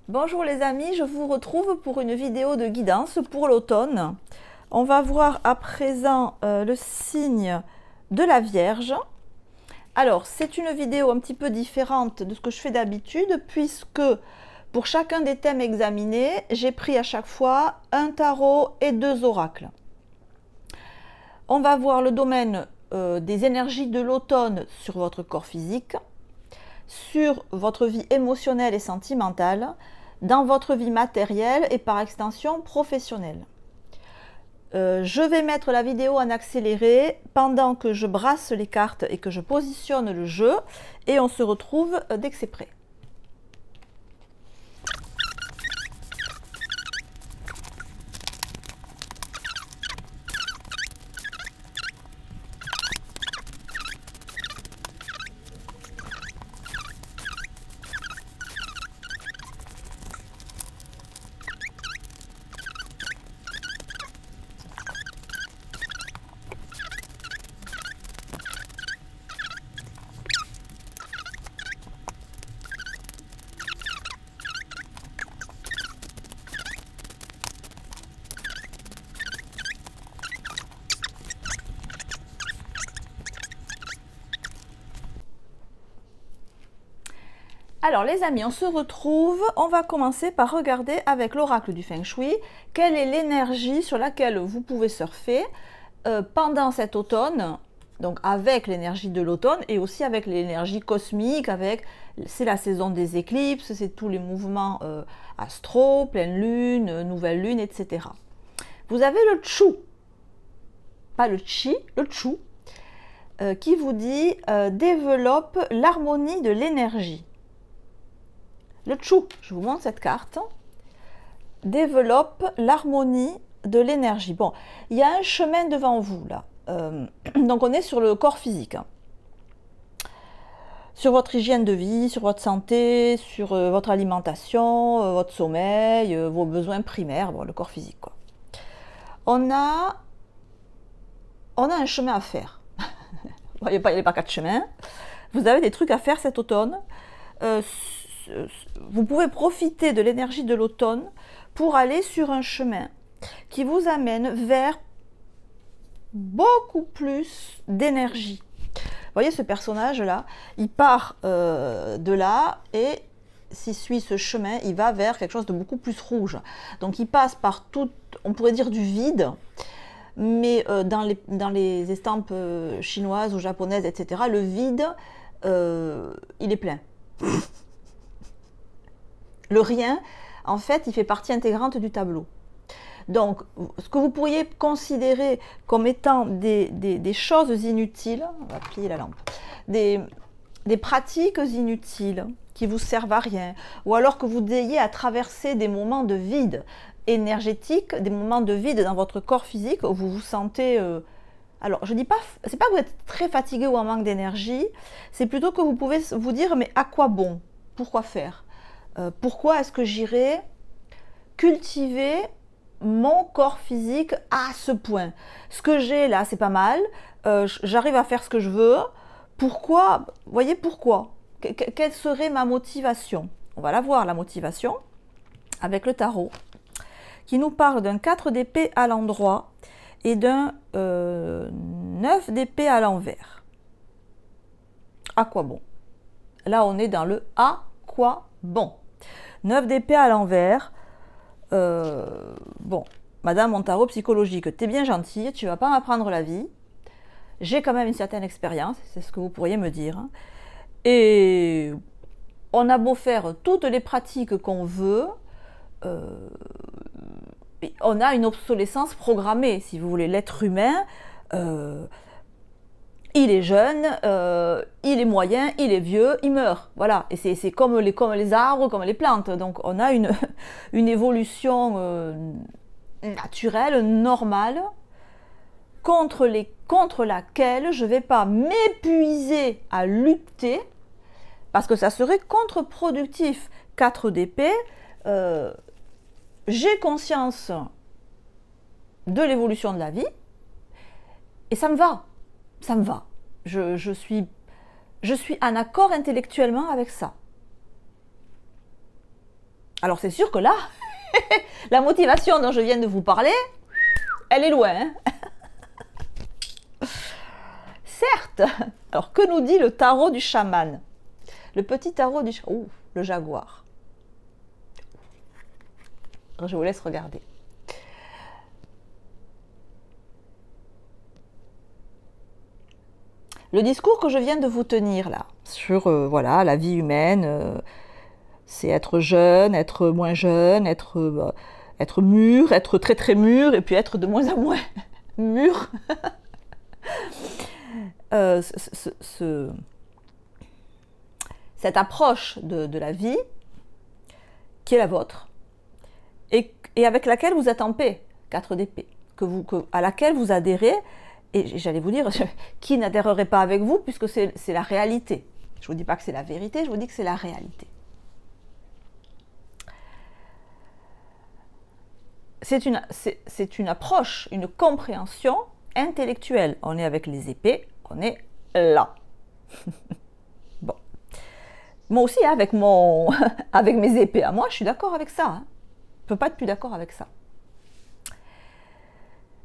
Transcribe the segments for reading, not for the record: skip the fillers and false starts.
Bonjour les amis, je vous retrouve pour une vidéo de guidance pour l'automne. On va voir à présent le signe de la Vierge. Alors, c'est une vidéo un petit peu différente de ce que je fais d'habitude puisque pour chacun des thèmes examinés, j'ai pris à chaque fois un tarot et deux oracles. On va voir le domaine des énergies de l'automne sur votre corps physique, sur votre vie émotionnelle et sentimentale, dans votre vie matérielle et par extension professionnelle. Je vais mettre la vidéo en accéléré pendant que je brasse les cartes et que je positionne le jeu et on se retrouve dès que c'est prêt. Alors les amis, on se retrouve, on va commencer par regarder avec l'oracle du Feng Shui, quelle est l'énergie sur laquelle vous pouvez surfer pendant cet automne, donc avec l'énergie de l'automne et aussi avec l'énergie cosmique, c'est la saison des éclipses, c'est tous les mouvements astro, pleine lune, nouvelle lune, etc. Vous avez le Chu, pas le Chi, le Chu, qui vous dit développe l'harmonie de l'énergie. Le Chu, je vous montre cette carte, développe l'harmonie de l'énergie. Bon, il y a un chemin devant vous là. Donc on est sur le corps physique. Sur votre hygiène de vie, sur votre santé, sur votre alimentation, votre sommeil, vos besoins primaires, bon, le corps physique, quoi. On a un chemin à faire. Vous voyez pas, il n'y a pas quatre chemins. Vous avez des trucs à faire cet automne. Vous pouvez profiter de l'énergie de l'automne pour aller sur un chemin qui vous amène vers beaucoup plus d'énergie. Vous voyez ce personnage-là, il part de là et s'il suit ce chemin, il va vers quelque chose de beaucoup plus rouge. Donc il passe par tout, on pourrait dire du vide, mais dans les estampes chinoises ou japonaises, etc., le vide, il est plein. Le rien, en fait, il fait partie intégrante du tableau. Donc, ce que vous pourriez considérer comme étant des choses inutiles, on va plier la lampe, des pratiques inutiles qui vous servent à rien, ou alors que vous ayez à traverser des moments de vide énergétique, des moments de vide dans votre corps physique où vous vous sentez... alors, je dis pas, c'est pas que vous êtes très fatigué ou en manque d'énergie, c'est plutôt que vous pouvez vous dire, mais à quoi bon? Pourquoi faire? Pourquoi est-ce que j'irai cultiver mon corps physique à ce point? Ce que j'ai là, c'est pas mal. J'arrive à faire ce que je veux. Pourquoi? Vous voyez, pourquoi? Quelle serait ma motivation? On va la voir, la motivation, avec le tarot, qui nous parle d'un 4 d'épée à l'endroit et d'un 9 d'épée à l'envers. À quoi bon? Là, on est dans le à quoi bon. 9 d'épée à l'envers. Bon, madame, mon tarot psychologique, t'es bien gentille, tu vas pas m'apprendre la vie. J'ai quand même une certaine expérience, c'est ce que vous pourriez me dire. Et on a beau faire toutes les pratiques qu'on veut, on a une obsolescence programmée, si vous voulez. L'être humain, il est jeune, il est moyen, il est vieux, il meurt. Voilà, et c'est comme les arbres, comme les plantes. Donc on a une évolution naturelle, normale, contre laquelle je ne vais pas m'épuiser à lutter, parce que ça serait contre-productif. 4 d'épée, j'ai conscience de l'évolution de la vie, et ça me va. Ça me va. Je suis en accord intellectuellement avec ça. Alors c'est sûr que là, la motivation dont je viens de vous parler, elle est loin. Hein. Certes. Alors que nous dit le tarot du chaman? Le petit tarot du chaman. Ouh, le jaguar. Alors, je vous laisse regarder. Le discours que je viens de vous tenir là, sur voilà, la vie humaine, c'est être jeune, être moins jeune, être mûr, être très très mûr, et puis être de moins en moins mûr. Cette approche de la vie, qui est la vôtre, et avec laquelle vous êtes en paix, 4 d'épée, à laquelle vous adhérez. Et j'allais vous dire, qui n'adhérerait pas avec vous, puisque c'est la réalité. Je ne vous dis pas que c'est la vérité, je vous dis que c'est la réalité. C'est une approche, une compréhension intellectuelle. On est avec les épées, on est là. Bon. Moi aussi, avec mes épées à moi, je suis d'accord avec ça. Hein. Je ne peux pas être plus d'accord avec ça.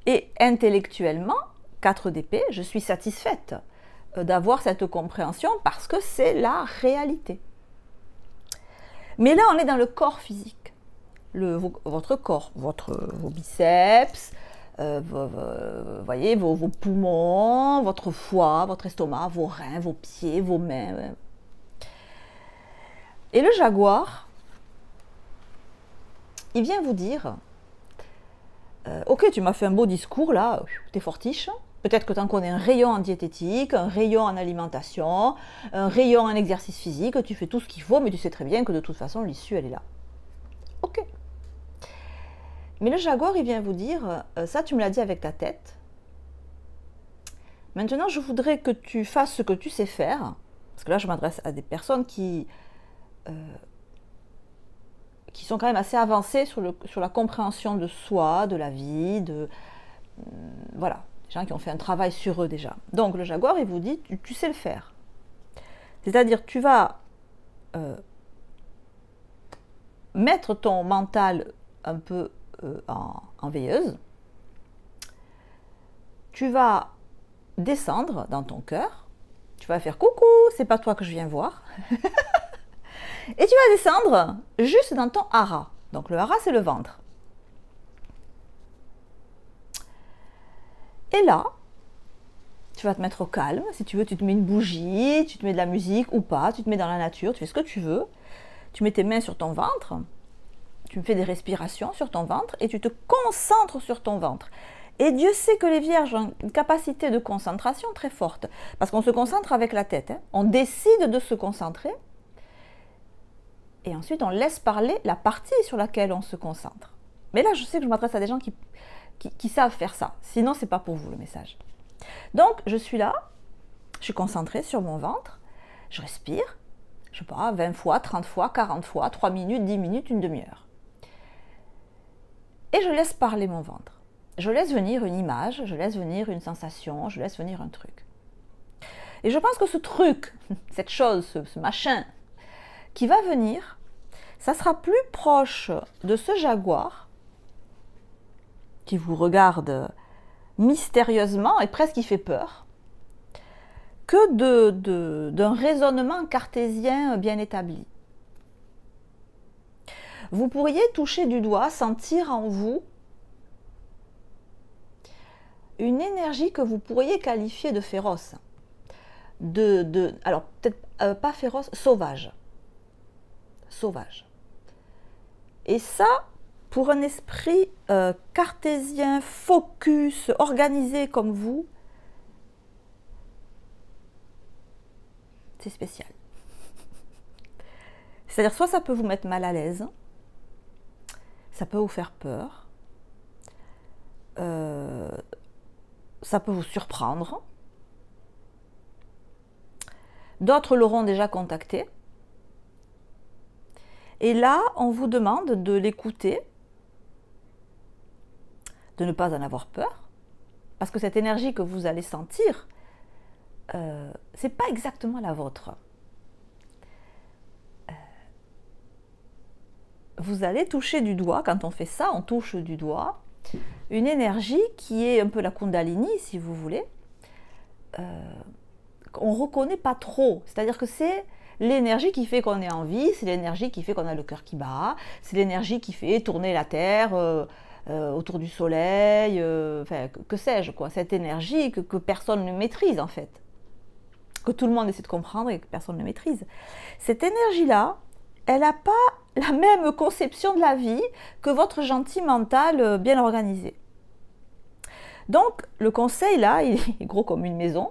Et intellectuellement, 4 d'épée, je suis satisfaite d'avoir cette compréhension parce que c'est la réalité. Mais là, on est dans le corps physique. Votre corps, vos biceps, voyez, vos poumons, votre foie, votre estomac, vos reins, vos pieds, vos mains. Et le jaguar, il vient vous dire, ok, tu m'as fait un beau discours là, t'es fortiche. Peut-être que tu en connais un rayon en diététique, un rayon en alimentation, un rayon en exercice physique, tu fais tout ce qu'il faut, mais tu sais très bien que de toute façon, l'issue, elle est là. Ok. Mais le jaguar, il vient vous dire, ça, tu me l'as dit avec ta tête. Maintenant, je voudrais que tu fasses ce que tu sais faire. Parce que là, je m'adresse à des personnes qui sont quand même assez avancées sur la compréhension de soi, de la vie, voilà. Des gens qui ont fait un travail sur eux déjà. Donc le jaguar, il vous dit, tu sais le faire. C'est-à-dire, tu vas mettre ton mental un peu en veilleuse. Tu vas descendre dans ton cœur. Tu vas faire coucou, c'est pas toi que je viens voir. Et tu vas descendre juste dans ton hara. Donc le hara, c'est le ventre. Et là, tu vas te mettre au calme. Si tu veux, tu te mets une bougie, tu te mets de la musique ou pas, tu te mets dans la nature, tu fais ce que tu veux. Tu mets tes mains sur ton ventre, tu fais des respirations sur ton ventre et tu te concentres sur ton ventre. Et Dieu sait que les vierges ont une capacité de concentration très forte. Parce qu'on se concentre avec la tête. Hein. On décide de se concentrer. Et ensuite, on laisse parler la partie sur laquelle on se concentre. Mais là, je sais que je m'adresse à des gens qui savent faire ça. Sinon, ce n'est pas pour vous le message. Donc, je suis là, je suis concentrée sur mon ventre, je respire, je ne sais pas, 20 fois, 30 fois, 40 fois, 3 minutes, 10 minutes, une demi-heure. Et je laisse parler mon ventre. Je laisse venir une image, je laisse venir une sensation, je laisse venir un truc. Et je pense que ce truc, cette chose, ce machin qui va venir, ça sera plus proche de ce jaguar qui vous regarde mystérieusement et presque qui fait peur, que d'un raisonnement cartésien bien établi. Vous pourriez toucher du doigt, sentir en vous une énergie que vous pourriez qualifier de féroce. Alors, peut-être pas féroce, sauvage. Sauvage. Et ça, pour un esprit cartésien, focus, organisé comme vous, c'est spécial. C'est-à-dire, soit ça peut vous mettre mal à l'aise, ça peut vous faire peur, ça peut vous surprendre. D'autres l'auront déjà contacté. Et là, on vous demande de l'écouter, de ne pas en avoir peur, parce que cette énergie que vous allez sentir, c'est pas exactement la vôtre. vous allez toucher du doigt, quand on fait ça, on touche du doigt, une énergie qui est un peu la Kundalini, si vous voulez, qu'on ne reconnaît pas trop. C'est-à-dire que c'est l'énergie qui fait qu'on est en vie, c'est l'énergie qui fait qu'on a le cœur qui bat, c'est l'énergie qui fait tourner la Terre autour du Soleil, enfin, que sais-je, quoi. Cette énergie que personne ne maîtrise, en fait. Que tout le monde essaie de comprendre et que personne ne maîtrise. Cette énergie-là, elle n'a pas la même conception de la vie que votre gentil mental bien organisé. Donc, le conseil, là, il est gros comme une maison,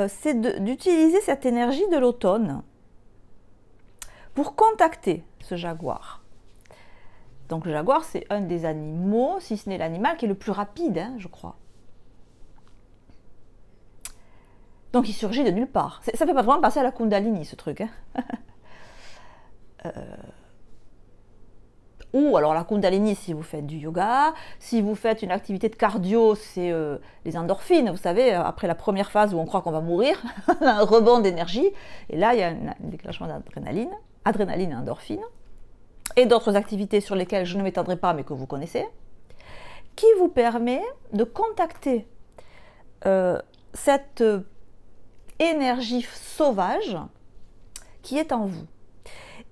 c'est d'utiliser cette énergie de l'automne pour contacter ce jaguar. Donc, le jaguar, c'est un des animaux, si ce n'est l'animal qui est le plus rapide, hein, je crois. Donc, il surgit de nulle part. Ça fait pas vraiment passer à la Kundalini, ce truc. Hein. Ou alors la Kundalini si vous faites du yoga, si vous faites une activité de cardio, c'est les endorphines, vous savez, après la première phase où on croit qu'on va mourir, un rebond d'énergie, et là il y a un déclenchement d'adrénaline, adrénaline et endorphine, et d'autres activités sur lesquelles je ne m'étendrai pas mais que vous connaissez, qui vous permet de contacter cette énergie sauvage qui est en vous.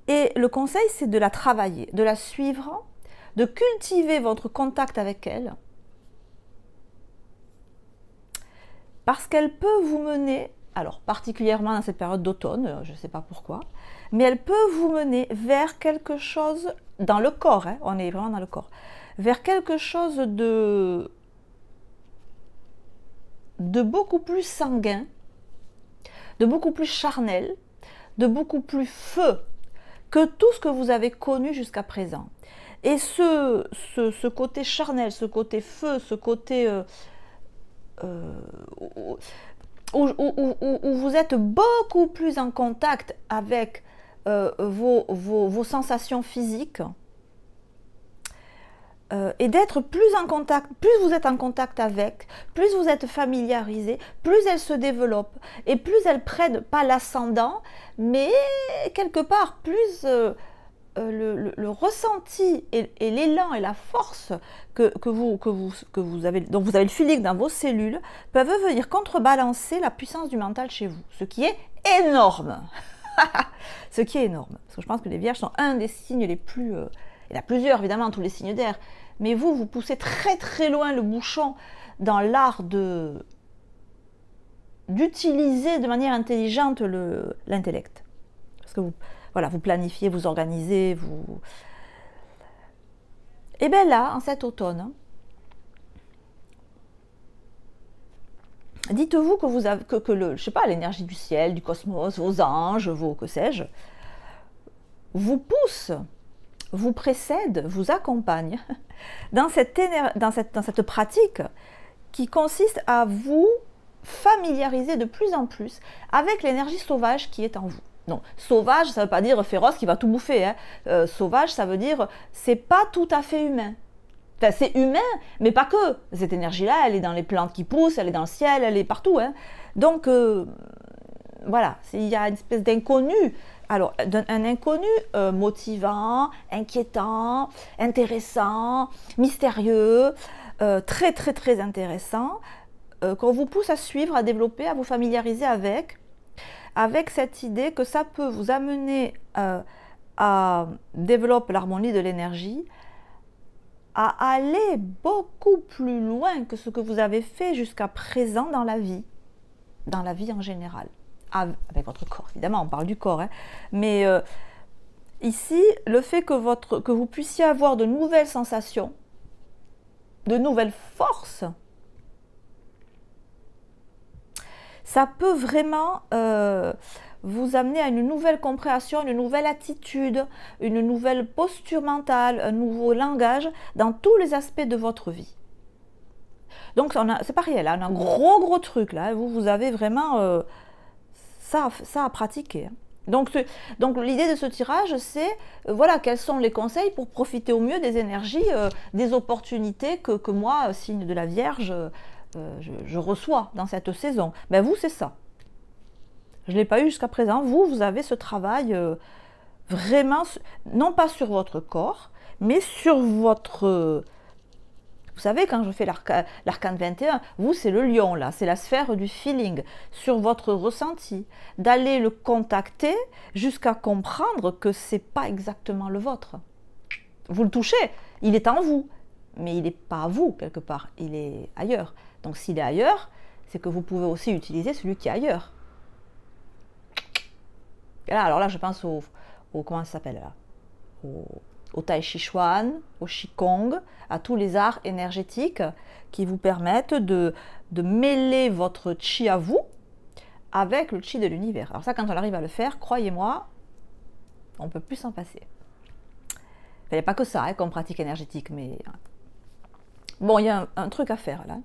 Et le conseil, c'est de la travailler, de la suivre, de cultiver votre contact avec elle, parce qu'elle peut vous mener, alors particulièrement dans cette période d'automne, je ne sais pas pourquoi, mais elle peut vous mener vers quelque chose, dans le corps, hein, on est vraiment dans le corps, vers quelque chose de beaucoup plus sanguin, de beaucoup plus charnel, de beaucoup plus feu, que tout ce que vous avez connu jusqu'à présent. Et ce côté charnel, ce côté feu, ce côté où vous êtes beaucoup plus en contact avec vos sensations physiques, et d'être plus en contact, plus vous êtes en contact avec, plus vous êtes familiarisé, plus elle se développe et plus elle prenne pas l'ascendant, mais quelque part plus le ressenti et l'élan et la force dont vous avez le feeling dans vos cellules peuvent venir contrebalancer la puissance du mental chez vous, ce qui est énorme. Ce qui est énorme, parce que je pense que les vierges sont un des signes les plus... il y en a plusieurs évidemment, tous les signes d'air, mais vous poussez très très loin le bouchon dans l'art d'utiliser de manière intelligente l'intellect. Parce que vous planifiez, vous organisez, Et bien là, en cet automne, dites-vous que vous avez je sais pas, l'énergie du ciel, du cosmos, vos anges, que sais-je, vous poussent, vous précède, vous accompagne dans cette pratique qui consiste à vous familiariser de plus en plus avec l'énergie sauvage qui est en vous. Non, sauvage, ça ne veut pas dire féroce qui va tout bouffer. Hein. Sauvage, ça veut dire c'est pas tout à fait humain. Enfin, c'est humain, mais pas que. Cette énergie-là, elle est dans les plantes qui poussent, elle est dans le ciel, elle est partout. Hein. Donc, voilà, il y a une espèce d'inconnu. Alors, un inconnu motivant, inquiétant, intéressant, mystérieux, très très très intéressant, qu'on vous pousse à suivre, à développer, à vous familiariser avec cette idée que ça peut vous amener à développer l'harmonie de l'énergie, à aller beaucoup plus loin que ce que vous avez fait jusqu'à présent dans la vie en général. Avec votre corps, évidemment, on parle du corps, hein. Mais ici, le fait que vous puissiez avoir de nouvelles sensations, de nouvelles forces, ça peut vraiment vous amener à une nouvelle compréhension, une nouvelle attitude, une nouvelle posture mentale, un nouveau langage dans tous les aspects de votre vie. Donc, c'est pas réel, là, on a un gros truc, là, vous avez vraiment... ça à pratiquer. Donc l'idée de ce tirage, c'est voilà, quels sont les conseils pour profiter au mieux des énergies, des opportunités que moi, signe de la Vierge, je reçois dans cette saison. Ben vous, c'est ça. Je ne l'ai pas eu jusqu'à présent. Vous avez ce travail Vraiment, non pas sur votre corps, mais sur votre... Vous savez, quand je fais l'arcane 21, vous, c'est le lion, là, c'est la sphère du feeling, sur votre ressenti, d'aller le contacter jusqu'à comprendre que c'est pas exactement le vôtre. Vous le touchez, il est en vous, mais il n'est pas à vous, quelque part, il est ailleurs. Donc, s'il est ailleurs, c'est que vous pouvez aussi utiliser celui qui est ailleurs. Et là, alors là, je pense comment ça s'appelle là, au Tai Chi Chuan, au Qigong, à tous les arts énergétiques qui vous permettent de mêler votre chi à vous avec le chi de l'univers. Alors ça, quand on arrive à le faire, croyez-moi, on ne peut plus s'en passer. Il n'y a pas que ça comme pratique énergétique, mais... Bon, il y a un truc à faire là.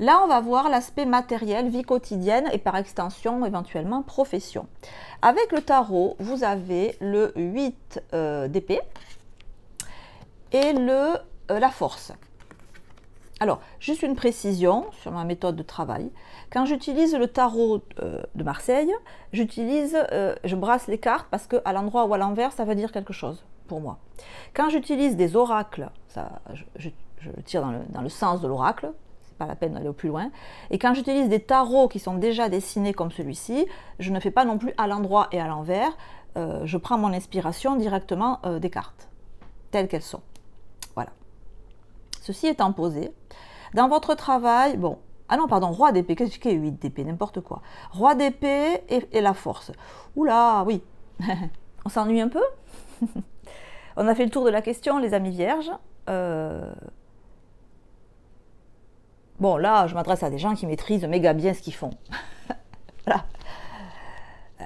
Là, on va voir l'aspect matériel, vie quotidienne et par extension, éventuellement, profession. Avec le tarot, vous avez le 8 d'épée et la force. Alors, juste une précision sur ma méthode de travail. Quand j'utilise le tarot de Marseille, je brasse les cartes parce qu'à l'endroit ou à l'envers, ça veut dire quelque chose pour moi. Quand j'utilise des oracles, je tire dans le sens de l'oracle, pas la peine d'aller au plus loin. Et quand j'utilise des tarots qui sont déjà dessinés comme celui-ci, je ne fais pas non plus à l'endroit et à l'envers. Je prends mon inspiration directement des cartes, telles qu'elles sont. Voilà. Ceci étant posé, dans votre travail, bon, ah non, pardon, roi d'épée, qu'est-ce que c'est 8 d'épée, n'importe quoi. Roi d'épée et la force. Oula, oui, on s'ennuie un peu. On a fait le tour de la question, les amis vierges. Bon, là, je m'adresse à des gens qui maîtrisent méga bien ce qu'ils font. Voilà.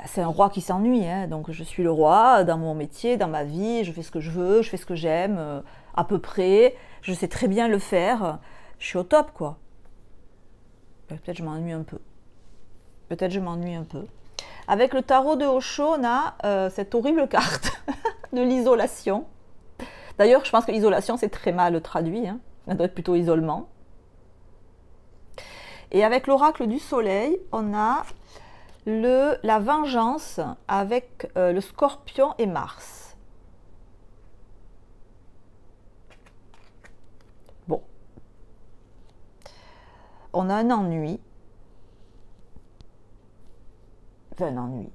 C'est un roi qui s'ennuie, hein, donc je suis le roi dans mon métier, dans ma vie, je fais ce que je veux, je fais ce que j'aime, à peu près, je sais très bien le faire, je suis au top, quoi. Peut-être je m'ennuie un peu. Peut-être je m'ennuie un peu. Avec le tarot de Osho, on a cette horrible carte de l'isolation. D'ailleurs, je pense que l'isolation, c'est très mal traduit, hein. Ça doit être plutôt isolement. Et avec l'oracle du soleil, on a la vengeance avec le scorpion et Mars. Bon. On a un ennui. Enfin, un ennui.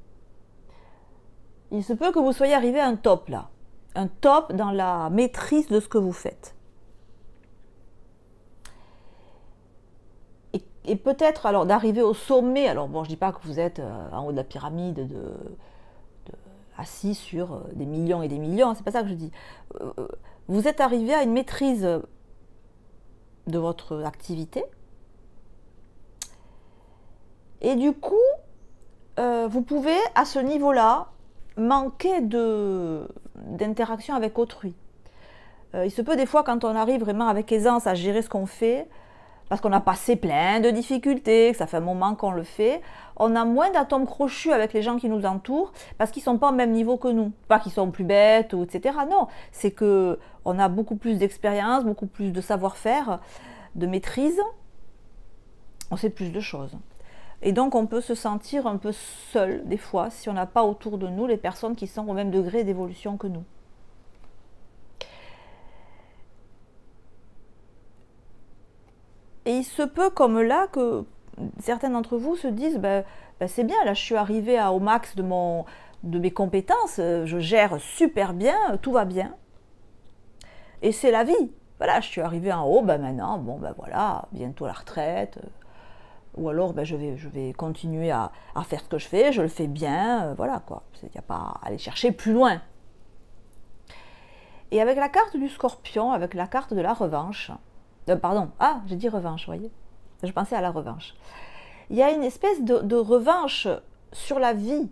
Il se peut que vous soyez arrivé à un top là. Un top dans la maîtrise de ce que vous faites. Et peut-être alors d'arriver au sommet, alors bon, je ne dis pas que vous êtes en haut de la pyramide, assis sur des millions et des millions, c'est pas ça que je dis. Vous êtes arrivé à une maîtrise de votre activité, et du coup, vous pouvez à ce niveau-là manquer d'interaction avec autrui. Il se peut des fois, quand on arrive vraiment avec aisance à gérer ce qu'on fait, parce qu'on a passé plein de difficultés, que ça fait un moment qu'on le fait, on a moins d'atomes crochus avec les gens qui nous entourent, parce qu'ils ne sont pas au même niveau que nous. Pas qu'ils sont plus bêtes, ou etc. Non, c'est qu'on a beaucoup plus d'expérience, beaucoup plus de savoir-faire, de maîtrise, on sait plus de choses. Et donc on peut se sentir un peu seul, des fois, si on n'a pas autour de nous les personnes qui sont au même degré d'évolution que nous. Et il se peut comme là que certains d'entre vous se disent c'est bien, là je suis arrivé au max de mes compétences, je gère super bien, tout va bien. Et c'est la vie. Voilà, je suis arrivé en haut, maintenant, bon voilà, bientôt la retraite. Ou alors je vais continuer à faire ce que je fais, je le fais bien, voilà quoi. Il n'y a pas à aller chercher plus loin. Et avec la carte du scorpion, avec la carte de la revanche, pardon, j'ai dit revanche, vous voyez. Je pensais à la revanche. Il y a une espèce de revanche sur la vie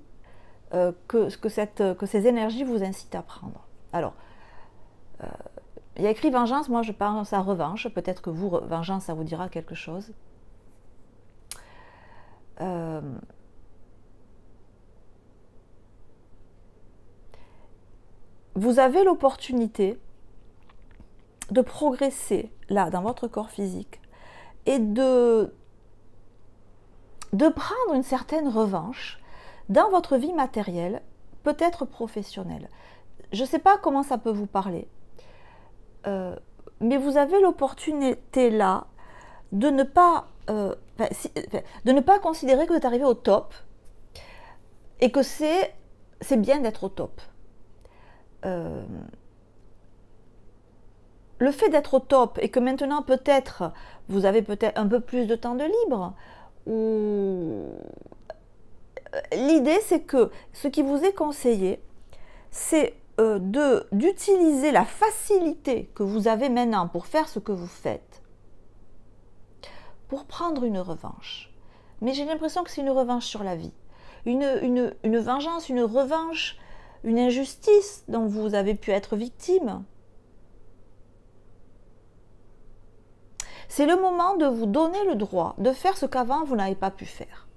que ces énergies vous incitent à prendre. Alors, il y a écrit vengeance, moi je pense à revanche. Peut-être que vous, vengeance, ça vous dira quelque chose. Vous avez l'opportunité de progresser là dans votre corps physique et de prendre une certaine revanche dans votre vie matérielle peut-être professionnel. Je ne sais pas comment ça peut vous parler, mais vous avez l'opportunité là de ne pas, de ne pas considérer que vous êtes arrivé au top et que c'est bien d'être au top. Le fait d'être au top et que maintenant peut-être vous avez peut-être un peu plus de temps de libre, ou l'idée c'est que ce qui vous est conseillé, c'est d'utiliser la facilité que vous avez maintenant pour faire ce que vous faites, pour prendre une revanche. Mais j'ai l'impression que c'est une revanche sur la vie, une vengeance, une revanche, une injustice dont vous avez pu être victime. C'est le moment de vous donner le droit de faire ce qu'avant vous n'avez pas pu faire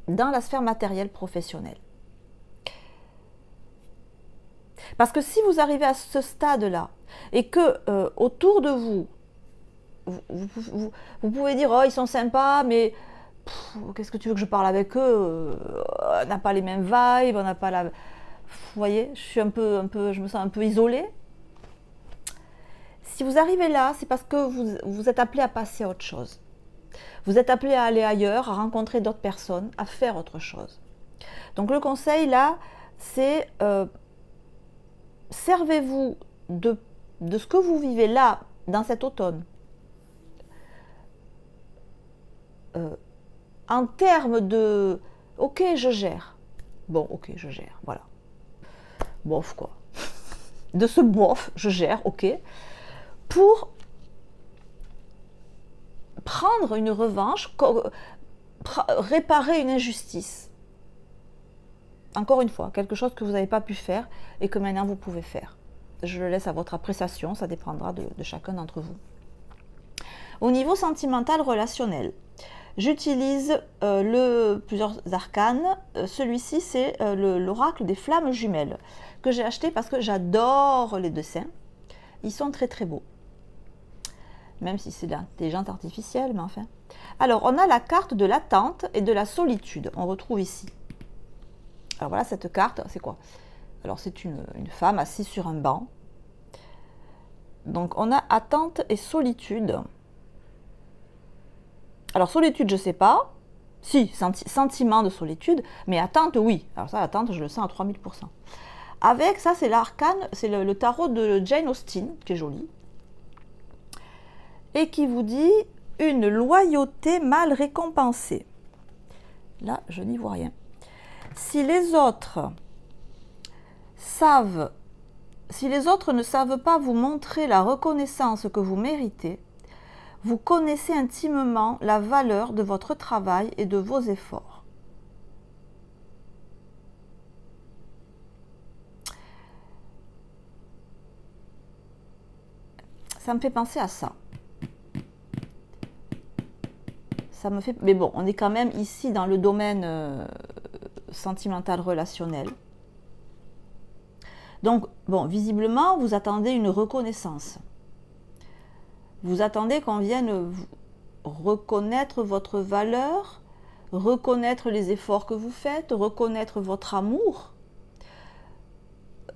dans la sphère matérielle professionnelle. Parce que si vous arrivez à ce stade-là et que autour de vous, vous pouvez dire « Oh, ils sont sympas, mais qu'est-ce que tu veux que je parle avec eux, on n'a pas les mêmes vibes, on n'a pas la... » Vous voyez, je me sens un peu isolée. Si vous arrivez là, c'est parce que vous êtes appelé à passer à autre chose. Vous êtes appelé à aller ailleurs, à rencontrer d'autres personnes, à faire autre chose. Donc le conseil là, c'est servez-vous de ce que vous vivez là, dans cet automne, en termes de « ok, je gère ». Bon, ok, je gère, voilà. Bof, quoi. De ce bof, je gère, ok. Pour prendre une revanche, réparer une injustice. Encore une fois, quelque chose que vous n'avez pas pu faire et que maintenant vous pouvez faire. Je le laisse à votre appréciation, ça dépendra de chacun d'entre vous. Au niveau sentimental relationnel, j'utilise plusieurs arcanes. Celui-ci, c'est l'oracle des flammes jumelles que j'ai acheté parce que j'adore les dessins. Ils sont très très beaux. Même si c'est l'intelligence artificielle, mais enfin. Alors, on a la carte de l'attente et de la solitude. On retrouve ici. Alors voilà, cette carte, c'est quoi? Alors, c'est une femme assise sur un banc. Donc, on a attente et solitude. Alors, solitude, je ne sais pas. Si, sentiment de solitude, mais attente, oui. Alors ça, attente, je le sens à 3000%. Avec, ça, c'est l'arcane, c'est le tarot de Jane Austen, qui est joli. Et qui vous dit une loyauté mal récompensée. Là, je n'y vois rien. Si les autres ne savent pas vous montrer la reconnaissance que vous méritez, vous connaissez intimement la valeur de votre travail et de vos efforts. Ça me fait penser à ça. Ça me fait... Mais bon, on est quand même ici dans le domaine sentimental relationnel. Donc, bon, visiblement, vous attendez une reconnaissance. Vous attendez qu'on vienne reconnaître votre valeur, reconnaître les efforts que vous faites, reconnaître votre amour.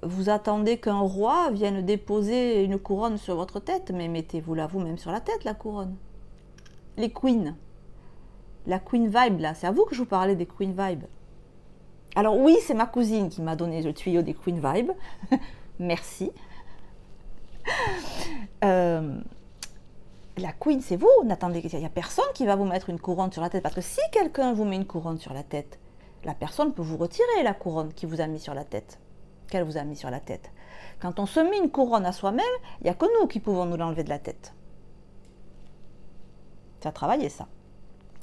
Vous attendez qu'un roi vienne déposer une couronne sur votre tête, mais mettez-vous-la vous-même sur la tête, la couronne. Les queens. La queen vibe, là, c'est à vous que je vous parlais des queen vibes. Alors oui, c'est ma cousine qui m'a donné le tuyau des queen vibes. Merci. La queen, c'est vous. N'attendez, il n'y a personne qui va vous mettre une couronne sur la tête. Parce que si quelqu'un vous met une couronne sur la tête, la personne peut vous retirer la couronne qui vous a mis sur la tête. Qu'elle vous a mis sur la tête. Quand on se met une couronne à soi-même, il n'y a que nous qui pouvons nous l'enlever de la tête. Ça a travaillé, ça.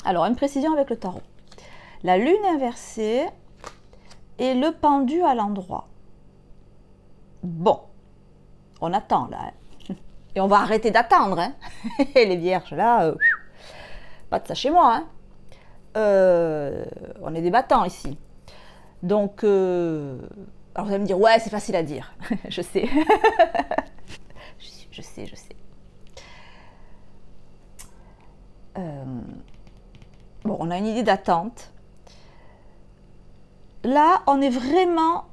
Alors, une précision avec le tarot. La lune inversée et le pendu à l'endroit. Bon, on attend là. Hein. Et on va arrêter d'attendre. Hein. Et les vierges, là, pas de ça chez moi. Hein. On est des battants ici. Donc, alors vous allez me dire, ouais, c'est facile à dire. Je sais. je sais. Bon, on a une idée d'attente. là, on est vraiment...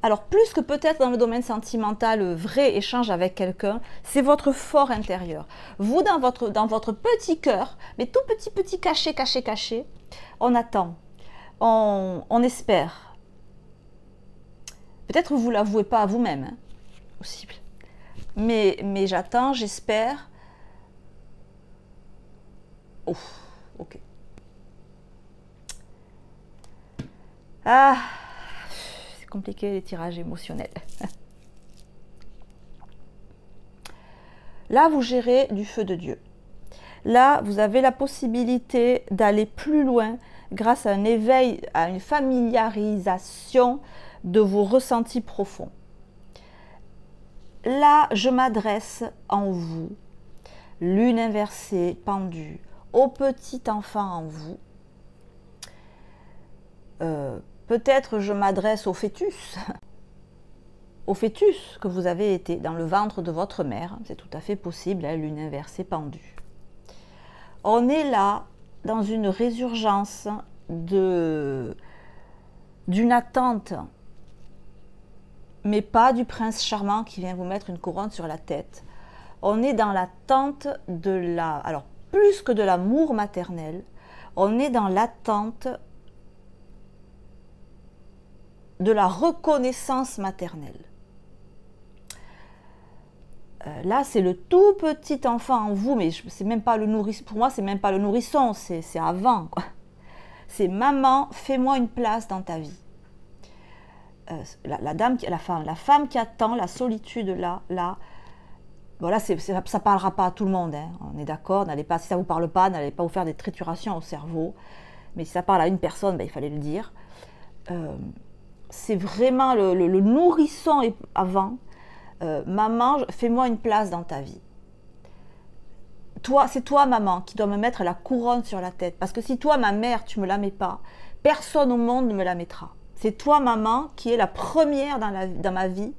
alors, plus que peut-être dans le domaine sentimental, vrai échange avec quelqu'un, c'est votre fort intérieur. Vous, dans votre petit cœur, mais tout petit, caché, on attend, on espère. Peut-être que vous ne l'avouez pas à vous-même, hein, possible. Mais j'attends, j'espère. Ouf, ok. Ah, c'est compliqué les tirages émotionnels. Là, vous gérez du feu de Dieu. Là, vous avez la possibilité d'aller plus loin grâce à un éveil, à une familiarisation de vos ressentis profonds. Là, je m'adresse en vous, lune inversée, pendue, au petit enfant en vous. Peut-être je m'adresse au fœtus que vous avez été dans le ventre de votre mère, c'est tout à fait possible, hein, lune inversée, pendue. On est là dans une résurgence d'une attente, mais pas du prince charmant qui vient vous mettre une couronne sur la tête. On est dans l'attente alors plus que de l'amour maternel, on est dans l'attente de la reconnaissance maternelle. Là, c'est le tout petit enfant en vous, mais c'est même pas le nourrisson. Pour moi, c'est même pas le nourrisson, c'est avant, quoi. C'est maman, fais-moi une place dans ta vie. La femme qui attend la solitude là. Voilà, ça parlera pas à tout le monde, hein. On est d'accord. Si ça vous parle pas, n'allez pas vous faire des triturations au cerveau. Mais si ça parle à une personne, ben, il fallait le dire. C'est vraiment le nourrisson avant. Maman, fais-moi une place dans ta vie. C'est toi, maman, qui dois me mettre la couronne sur la tête. Parce que si toi, ma mère, tu ne me la mets pas, personne au monde ne me la mettra. C'est toi, maman, qui est la première dans ma vie.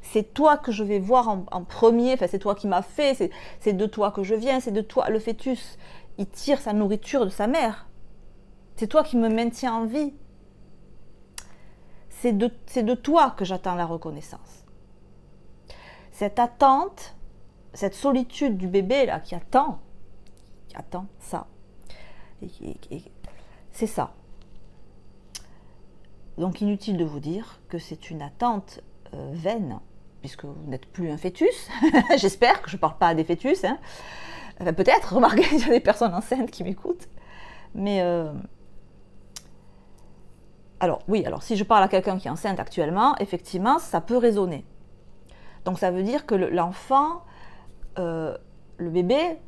C'est toi que je vais voir en premier. Enfin, c'est toi qui m'as fait. C'est de toi que je viens. C'est de toi. Le fœtus, il tire sa nourriture de sa mère. C'est toi qui me maintiens en vie. C'est de toi que j'attends la reconnaissance. Cette attente, cette solitude du bébé là qui attend ça, c'est ça. Donc inutile de vous dire que c'est une attente vaine, puisque vous n'êtes plus un fœtus. J'espère que je ne parle pas à des fœtus. Hein. Enfin, peut-être, remarquez, il y a des personnes enceintes qui m'écoutent. Mais alors si je parle à quelqu'un qui est enceinte actuellement, effectivement, ça peut résonner. Donc ça veut dire que l'enfant, le bébé,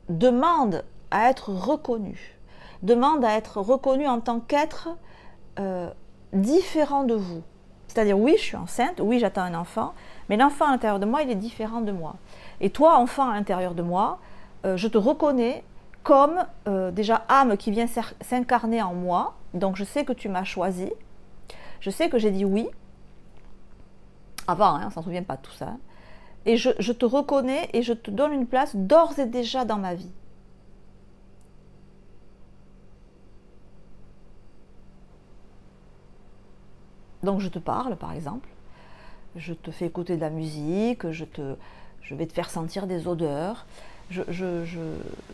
demande à être reconnu. Demande à être reconnu en tant qu'être différent de vous. C'est-à-dire, oui, je suis enceinte, oui, j'attends un enfant, mais l'enfant à l'intérieur de moi, il est différent de moi. Et toi, enfant à l'intérieur de moi, je te reconnais comme déjà âme qui vient s'incarner en moi. Donc je sais que tu m'as choisi, je sais que j'ai dit oui. Avant, hein, on ne s'en souvient pas de tout ça. Et je te reconnais et je te donne une place d'ores et déjà dans ma vie. Donc je te parle, par exemple. Je te fais écouter de la musique, je vais te faire sentir des odeurs.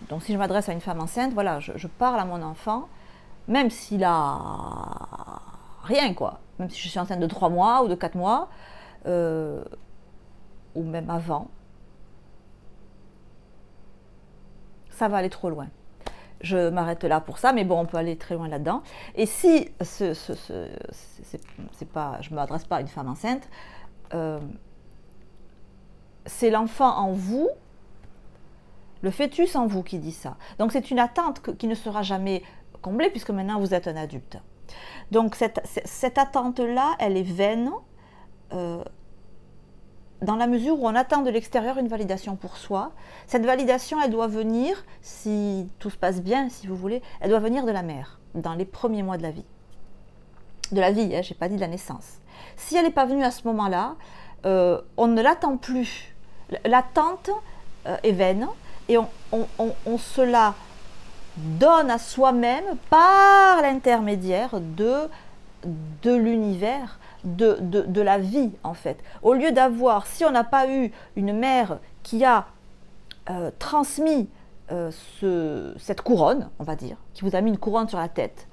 Donc si je m'adresse à une femme enceinte, voilà, je parle à mon enfant, même s'il a rien, quoi. Même si je suis enceinte de 3 mois ou de 4 mois, ou même avant, ça va aller trop loin. Je m'arrête là pour ça, mais bon, on peut aller très loin là-dedans. Et si je ne m'adresse pas à une femme enceinte, c'est l'enfant en vous, le fœtus en vous qui dit ça. Donc c'est une attente qui ne sera jamais comblée, puisque maintenant vous êtes un adulte. Donc cette attente-là, elle est vaine, dans la mesure où on attend de l'extérieur une validation pour soi. Cette validation, elle doit venir, si tout se passe bien, si vous voulez, elle doit venir de la mère, dans les premiers mois de la vie. De la vie, hein, je n'ai pas dit de la naissance. Si elle n'est pas venue à ce moment-là, on ne l'attend plus. L'attente est vaine, et on se la donne à soi-même par l'intermédiaire de l'univers, de la vie en fait. Au lieu d'avoir, si on n'a pas eu une mère qui a transmis cette couronne, on va dire, qui vous a mis une couronne sur la tête,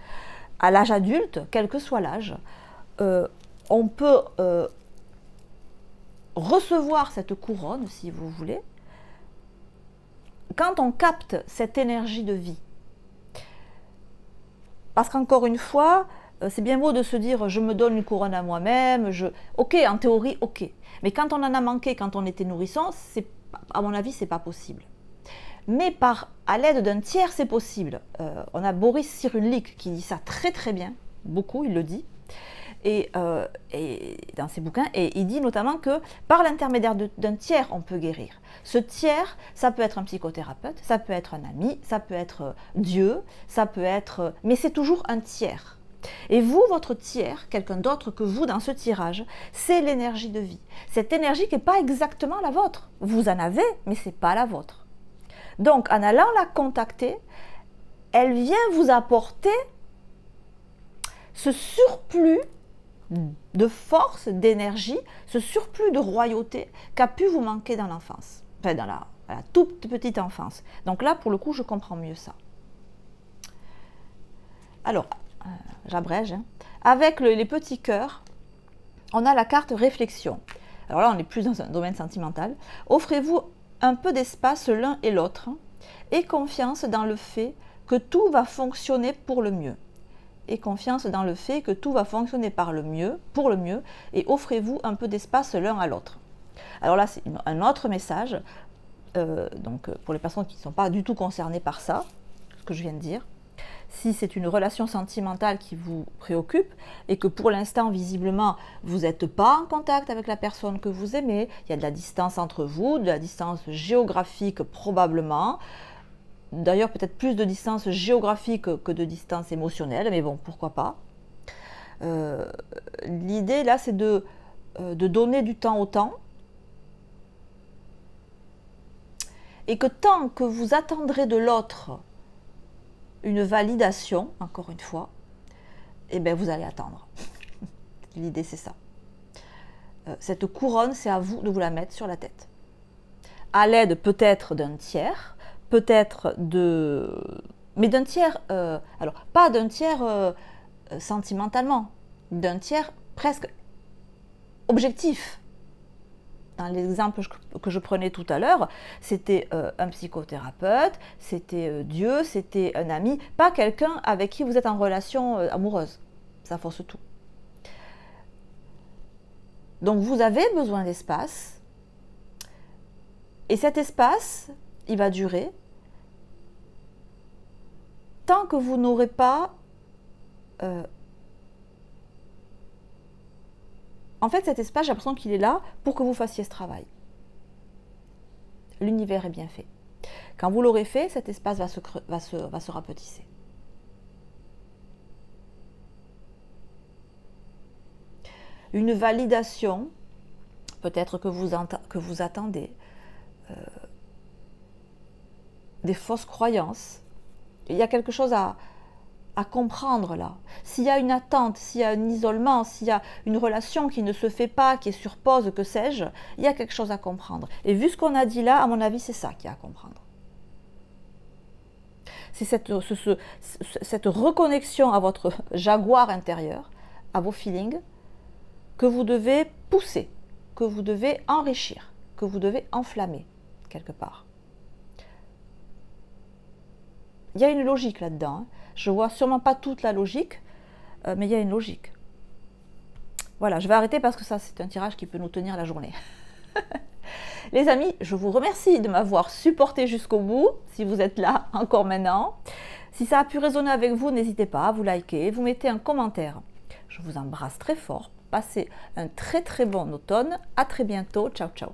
à l'âge adulte, quel que soit l'âge, on peut recevoir cette couronne, si vous voulez, quand on capte cette énergie de vie. Parce qu'encore une fois, c'est bien beau de se dire je me donne une couronne à moi-même, ok, en théorie, ok. Mais quand on en a manqué, quand on était nourrisson, à mon avis, c'est pas possible. Mais à l'aide d'un tiers, c'est possible. On a Boris Cyrulnik qui dit ça très très bien, beaucoup, il le dit, et dans ses bouquins, et il dit notamment que par l'intermédiaire d'un tiers, on peut guérir. Ce tiers, ça peut être un psychothérapeute, ça peut être un ami, ça peut être Dieu, ça peut être... Mais c'est toujours un tiers. Et vous, votre tiers, quelqu'un d'autre que vous dans ce tirage, c'est l'énergie de vie. Cette énergie qui n'est pas exactement la vôtre. Vous en avez, mais ce n'est pas la vôtre. Donc, en allant la contacter, elle vient vous apporter ce surplus de force, d'énergie, ce surplus de royauté qu'a pu vous manquer dans l'enfance, enfin dans la toute petite enfance. Donc là, pour le coup, je comprends mieux ça. Alors, j'abrège, hein. Avec les petits cœurs, on a la carte réflexion. Alors là, on est plus dans un domaine sentimental. Offrez-vous un peu d'espace l'un et l'autre et confiance dans le fait que tout va fonctionner pour le mieux. Et confiance dans le fait que tout va fonctionner pour le mieux, et offrez-vous un peu d'espace l'un à l'autre. Alors là, c'est un autre message, donc pour les personnes qui ne sont pas du tout concernées par ça, ce que je viens de dire. Si c'est une relation sentimentale qui vous préoccupe et que pour l'instant, visiblement, vous n'êtes pas en contact avec la personne que vous aimez, il y a de la distance entre vous, de la distance géographique probablement, d'ailleurs peut-être plus de distance géographique que de distance émotionnelle, mais bon, pourquoi pas. L'idée là, c'est de donner du temps au temps, et que tant que vous attendrez de l'autre une validation, encore une fois, eh bien vous allez attendre. L'idée c'est ça. Cette couronne, c'est à vous de vous la mettre sur la tête. À l'aide peut-être d'un tiers, peut-être mais d'un tiers, alors pas d'un tiers sentimentalement, d'un tiers presque objectif. Dans l'exemple que je prenais tout à l'heure, c'était un psychothérapeute, c'était Dieu, c'était un ami, pas quelqu'un avec qui vous êtes en relation amoureuse. Ça force tout. Donc vous avez besoin d'espace, et cet espace, il va durer tant que vous n'aurez pas... En fait, cet espace, j'ai l'impression qu'il est là pour que vous fassiez ce travail. L'univers est bien fait. Quand vous l'aurez fait, cet espace va se rapetisser. Une validation, peut-être que vous attendez, des fausses croyances. Il y a quelque chose à comprendre là. S'il y a une attente, s'il y a un isolement, s'il y a une relation qui ne se fait pas, qui est sur pause, que sais-je, il y a quelque chose à comprendre. Et vu ce qu'on a dit là, à mon avis, c'est ça qu'il y a à comprendre. C'est cette reconnexion à votre jaguar intérieur, à vos feelings, que vous devez pousser, que vous devez enrichir, que vous devez enflammer, quelque part. Il y a une logique là-dedans, hein. Je ne vois sûrement pas toute la logique, mais il y a une logique. Voilà, je vais arrêter parce que ça, c'est un tirage qui peut nous tenir la journée. Les amis, je vous remercie de m'avoir supporté jusqu'au bout, si vous êtes là encore maintenant. Si ça a pu résonner avec vous, n'hésitez pas à vous liker, vous mettez un commentaire. Je vous embrasse très fort. Passez un très très bon automne. À très bientôt. Ciao, ciao.